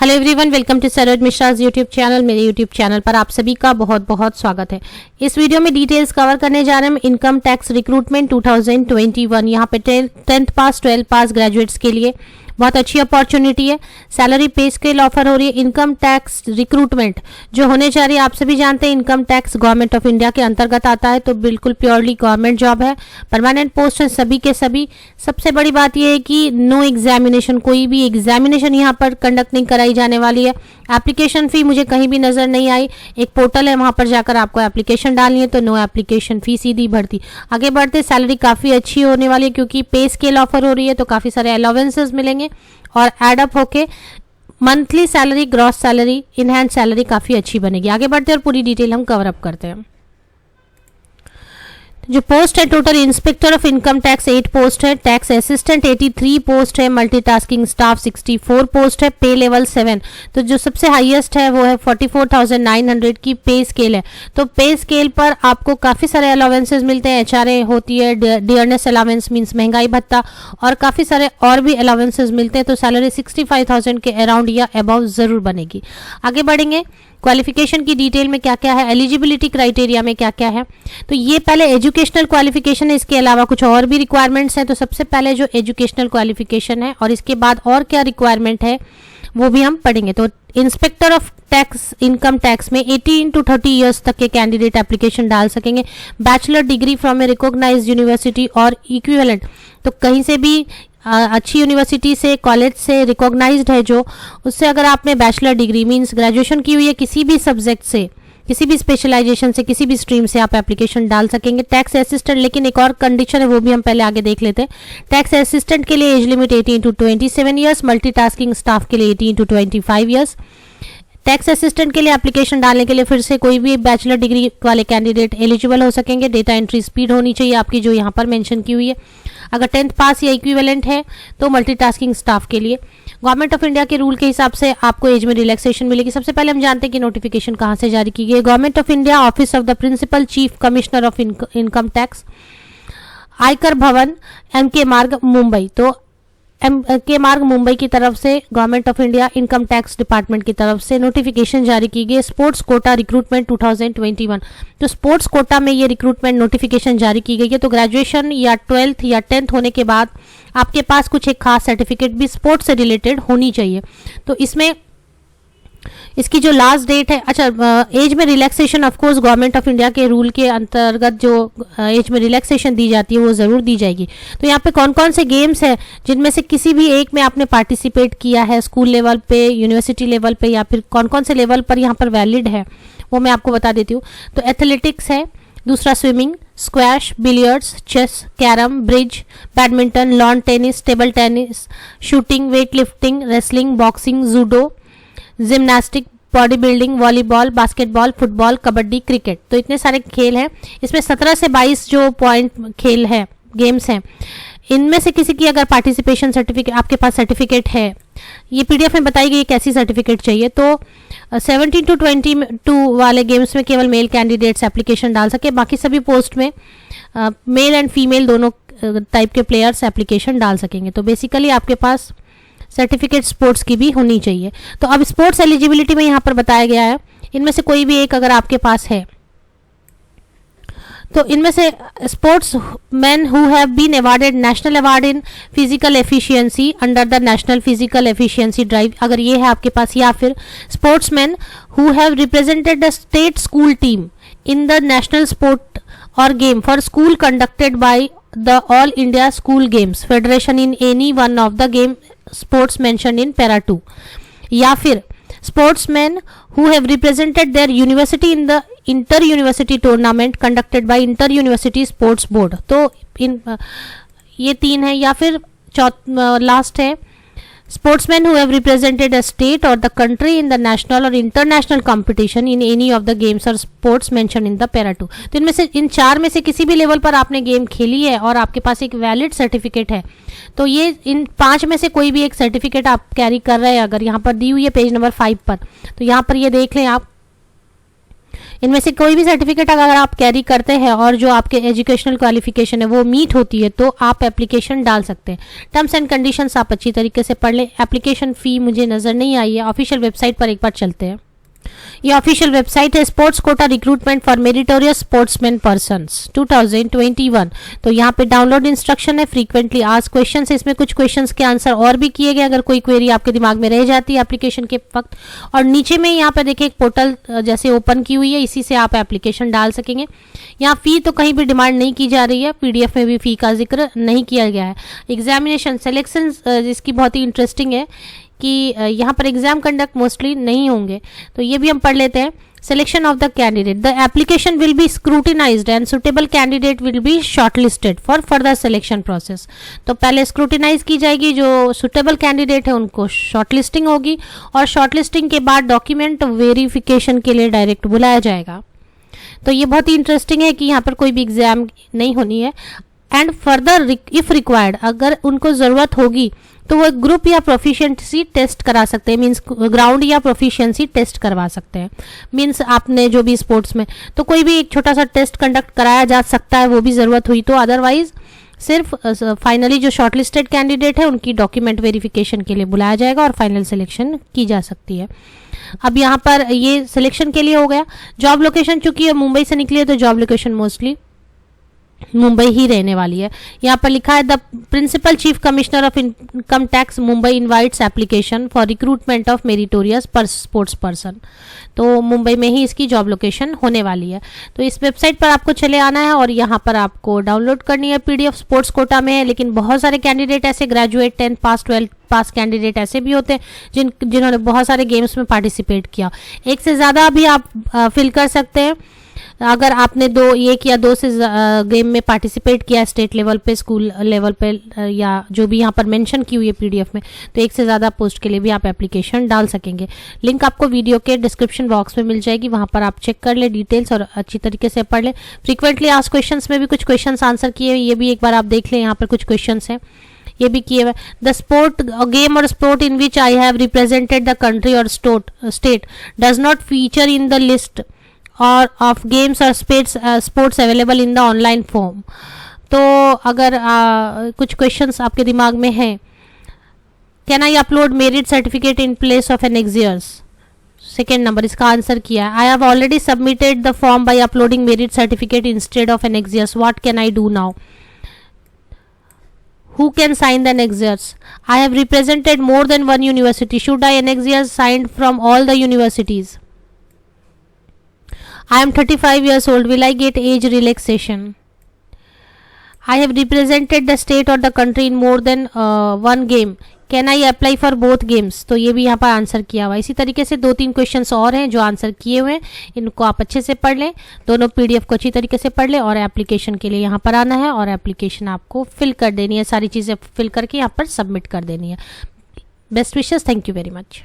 Hello everyone, welcome to Saroj Mishra's YouTube channel. मेरे YouTube channel पर आप सभी का बहुत बहुत स्वागत है। इस वीडियो में डिटेल्स कवर करने जा रहे हैं इनकम टैक्स रिक्रूटमेंट 2021। यहाँ पे 10th पास 12th पास ग्रेजुएट्स के लिए बहुत अच्छी अपॉर्चुनिटी है। सैलरी पे स्केल ऑफर हो रही है। इनकम टैक्स रिक्रूटमेंट जो होने जा रही है, आप सभी जानते हैं income tax government of India के अंतर्गत आता है, तो बिल्कुल प्योरली गवर्नमेंट जॉब है। परमानेंट पोस्ट है सभी के सभी। सबसे बड़ी बात यह है कि नो एग्जामिनेशन, कोई भी एग्जामिनेशन यहाँ पर कंडक्ट नहीं कराई जाने वाली है। एप्लीकेशन फी मुझे कहीं भी नजर नहीं आई। एक पोर्टल है, वहां पर जाकर आपको एप्लीकेशन डालनी है, तो नो एप्लीकेशन फी, सीधी भर्ती। आगे बढ़ते, सैलरी काफी अच्छी होने वाली है क्योंकि पे स्केल ऑफर हो रही है, तो काफी सारे अलाउंसेस मिलेंगे और एडअप होके monthly salary, gross salary, in hand salary काफी अच्छी बनेगी। आगे बढ़ते हैं और पूरी डिटेल हम कवर अप करते हैं। जो पोस्ट है, total inspector of income tax 8 post है, टैक्स असिस्टेंट 83 पोस्ट है, मल्टीटास्किंग स्टाफ 64 पोस्ट है, पे लेवल 7। तो जो सबसे हाईएस्ट है वो है 44,900 की पे स्केल है। तो पे स्केल पर आपको काफी सारे अलाउंसेस मिलते हैं। एचआरए होती है, डियरनेस अलाउंस मींस महंगाई भत्ता, और काफी सारे और भी अलाउंसेस मिलते हैं। तो सैलरी 65,000 के अराउंड या अबाउ जरूर बनेगी। आगे बढ़ेंगे, क्वालिफिकेशन की डिटेल में क्या क्या है, एलिजिबिलिटी क्राइटेरिया में क्या क्या है। तो ये पहले एजुकेशनल क्वालिफिकेशन है, इसके अलावा कुछ और भी रिक्वायरमेंट्स हैं। तो सबसे पहले जो एजुकेशनल क्वालिफिकेशन है और इसके बाद और क्या रिक्वायरमेंट है वो भी हम पढ़ेंगे। तो inspector of tax income tax में 18 to 30 ईयर्स तक के कैंडिडेट एप्लीकेशन डाल सकेंगे। Bachelor degree from a recognised university और इक्विवेलेंट, तो कहीं से भी अच्छी यूनिवर्सिटी से, कॉलेज से रिकॉग्नाइज्ड है जो, उससे अगर आपने बैचलर डिग्री मींस ग्रेजुएशन की हुई है किसी भी सब्जेक्ट से, किसी भी स्पेशलाइजेशन से, किसी भी स्ट्रीम से आप एप्लीकेशन डाल सकेंगे। टैक्स असिस्टेंट, लेकिन एक और कंडीशन है, वो भी हम पहले आगे देख लेते हैं। टैक्स असिस्टेंट के लिए age limit 18 to 27 years, multitasking staff के लिए 18 to 25 ईयर्स। टैक्स असिस्टेंट के लिए एप्लीकेशन डालने के लिए फिर से कोई भी बैचलर डिग्री वाले कैंडिडेट एलिजिबल हो सकेंगे। डेटा एंट्री स्पीड होनी चाहिए आपकी, जो यहाँ पर मेंशन की हुई है। अगर 10th पास या इक्विवेलेंट है तो मल्टीटास्किंग स्टाफ के लिए गवर्नमेंट ऑफ इंडिया के रूल के हिसाब से आपको एज में रिलैक्सेशन मिलेगी। सबसे पहले हम जानते हैं कि नोटिफिकेशन कहाँ से जारी की गई है। Government of India, office of the principal chief commissioner of income tax, Aayakar Bhavan, MK मार्ग, मुंबई। तो MK मार्ग मुंबई की तरफ से government of India income tax department की तरफ से नोटिफिकेशन जारी की गई। स्पोर्ट्स कोटा रिक्रूटमेंट 2021, तो स्पोर्ट्स कोटा में ये रिक्रूटमेंट नोटिफिकेशन जारी की गई है। तो ग्रेजुएशन या 12th या 10th होने के बाद आपके पास कुछ एक खास सर्टिफिकेट भी स्पोर्ट्स से रिलेटेड होनी चाहिए। तो इसमें इसकी जो लास्ट डेट है, अच्छा एज में relaxation of course government of India के रूल के अंतर्गत जो एज में रिलैक्सेशन दी जाती है वो जरूर दी जाएगी। तो यहाँ पे कौन कौन से गेम्स है जिनमें से किसी भी एक में आपने पार्टिसिपेट किया है, स्कूल लेवल पे, यूनिवर्सिटी लेवल पे, या फिर कौन कौन से लेवल पर यहाँ पर वैलिड है वो मैं आपको बता देती हूँ। तो एथलेटिक्स है, दूसरा swimming, squash, billiards, chess, carrom, bridge, badminton, lawn tennis, table tennis, shooting, weight lifting, wrestling, boxing, judo, gymnastic, body building, volleyball, basketball, football, kabaddi, cricket. तो इतने सारे खेल हैं। इसमें 17 से 22 जो पॉइंट खेल है, गेम्स हैं, इनमें से किसी की अगर पार्टिसिपेशन सर्टिफिकेट आपके पास सर्टिफिकेट है, ये PDF में बताई गई कैसी सर्टिफिकेट चाहिए। तो 17 to 22 वाले गेम्स में केवल मेल कैंडिडेट्स एप्लीकेशन डाल सके, बाकी सभी पोस्ट में मेल एंड फीमेल दोनों टाइप के प्लेयर्स एप्लीकेशन डाल सकेंगे। तो बेसिकली आपके पास सर्टिफिकेट स्पोर्ट्स की भी होनी चाहिए। तो अब स्पोर्ट्स एलिजिबिलिटी में यहाँ पर बताया गया है, इनमें से कोई भी एक अगर आपके पास है, तो इनमें से sportsman who have been awarded national award in physical efficiency under the national physical efficiency drive, अगर ये है आपके पास, या फिर sportsman who have represented the state school team in the national sport और game for school conducted by the all India school games federation in any one of the game sports mention in para 2, या फिर sportsmen who have represented their university in the inter-university tournament conducted by inter-university sports board। तो इन ये 3 है। या फिर last है sportsmen who have represented a state or the country in the national or international competition in any of the games or sports mentioned in the para 2। तो इनमें से इन 4 में से किसी भी लेवल पर आपने गेम खेली है और आपके पास एक वैलिड सर्टिफिकेट है, तो ये इन 5 में से कोई भी एक सर्टिफिकेट आप कैरी कर रहे हैं, अगर यहाँ पर दी हुई है पेज नंबर 5 पर, तो यहाँ पर ये देख लें आप, इनमें से कोई भी सर्टिफिकेट अगर आप कैरी करते हैं और जो आपके एजुकेशनल क्वालिफिकेशन है वो मीट होती है तो आप एप्लीकेशन डाल सकते हैं। टर्म्स एंड कंडीशंस आप अच्छी तरीके से पढ़ लें। एप्लीकेशन फ़ी मुझे नज़र नहीं आई है, ऑफिशियल वेबसाइट पर एक बार चलते हैं। ये ऑफिशियल वेबसाइट है sports quota recruitment for meritorious sportsman persons 2021। तो यहाँ पे डाउनलोड इंस्ट्रक्शन है, फ्रीक्वेंटली आस्क्ड क्वेश्चंस है, इसमें कुछ क्वेश्चंस के आंसर और भी किए गए अगर कोई क्वेरी आपके दिमाग में रह जाती है एप्लीकेशन के वक्त। और नीचे में यहाँ पे देखिए एक पोर्टल जैसे ओपन की हुई है, इसी से आप एप्लीकेशन डाल सकेंगे। यहाँ फ़ी तो कहीं भी डिमांड नहीं की जा रही है, PDF में भी फ़ी का जिक्र नहीं किया गया है। एग्जामिनेशन सिलेक्शन इसकी बहुत ही इंटरेस्टिंग है कि यहाँ पर एग्जाम कंडक्ट मोस्टली नहीं होंगे, तो ये भी हम पढ़ लेते हैं। Selection of the candidate, the application will be scrutinised and suitable candidate will be shortlisted for further selection process. तो पहले स्क्रूटिनाइज की जाएगी, जो सुटेबल कैंडिडेट है उनको शॉर्टलिस्टिंग होगी और शॉर्टलिस्टिंग के बाद डॉक्यूमेंट वेरिफिकेशन के लिए डायरेक्ट बुलाया जाएगा। तो ये बहुत ही इंटरेस्टिंग है कि यहाँ पर कोई भी एग्जाम नहीं होनी है। एंड फर्दर इफ रिक्वायर्ड, अगर उनको ज़रूरत होगी तो वो ग्रुप या प्रोफिशिएंसी टेस्ट करा सकते हैं, मीन्स ग्राउंड या प्रोफिशिएंसी टेस्ट करवा सकते हैं। मीन्स आपने जो भी स्पोर्ट्स में तो कोई भी एक छोटा सा टेस्ट कंडक्ट कराया जा सकता है, वो भी ज़रूरत हुई तो। अदरवाइज सिर्फ फाइनली जो शॉर्टलिस्टेड कैंडिडेट है उनकी डॉक्यूमेंट वेरिफिकेशन के लिए बुलाया जाएगा और फाइनल सिलेक्शन की जा सकती है। अब यहाँ पर ये सिलेक्शन के लिए हो गया। जॉब लोकेशन चूंकि मुंबई से निकली है तो जॉब लोकेशन मोस्टली मुंबई ही रहने वाली है। यहाँ पर लिखा है the principal chief commissioner of income tax Mumbai invites application for recruitment of meritorious sports person. तो मुंबई में ही इसकी जॉब लोकेशन होने वाली है। तो इस वेबसाइट पर आपको चले आना है और यहाँ पर आपको डाउनलोड करनी है। PDF स्पोर्ट्स कोटा में है, लेकिन बहुत सारे कैंडिडेट ऐसे ग्रेजुएट 10 पास 12 पास कैंडिडेट ऐसे भी होते हैं जिन्होंने बहुत सारे गेम्स में पार्टिसिपेट किया। एक से ज़्यादा भी आप फिल कर सकते हैं। अगर आपने एक या दो से गेम में पार्टिसिपेट किया स्टेट लेवल पे, स्कूल लेवल पे, या जो भी यहाँ पर मेंशन की हुई है PDF में, तो एक से ज़्यादा पोस्ट के लिए भी आप एप्लीकेशन डाल सकेंगे। लिंक आपको वीडियो के डिस्क्रिप्शन बॉक्स में मिल जाएगी, वहाँ पर आप चेक कर ले डिटेल्स और अच्छी तरीके से पढ़ लें। फ्रीक्वेंटली आस्क्ड क्वेश्चंस में भी कुछ क्वेश्चंस आंसर किए, ये भी एक बार आप देख लें। यहाँ पर कुछ क्वेश्चंस हैं, ये भी किए हुए। द स्पोर्ट गेम और sport in which I have represented the country और state does not feature in the list और ऑफ गेम्स और sports available in the online form. तो अगर कुछ क्वेश्चंस आपके दिमाग में हैं, can I upload merit certificate in place of an एग्जियर्स? सेकेंड नंबर इसका आंसर किया है। I have already submitted the form by uploading merit certificate instead of an एग्जियर्स, what can I do now? Who can sign the annexures? I have represented more than one university. Should I annexures signed from all the universities? I am 35 years old. Will I get age relaxation? I have represented the state or the country in more than one game. Can I apply for both games? तो ये भी यहाँ पर answer किया हुआ है। इसी तरीके से 2-3 क्वेश्चंस और हैं जो आंसर किए हुए हैं, इनको आप अच्छे से पढ़ लें। दोनों PDF को अच्छी तरीके से पढ़ लें और एप्लीकेशन के लिए यहाँ पर आना है और एप्लीकेशन आपको फिल कर देनी है। सारी चीज़ें फिल करके यहाँ पर सबमिट कर देनी है। Best wishes, thank you very much.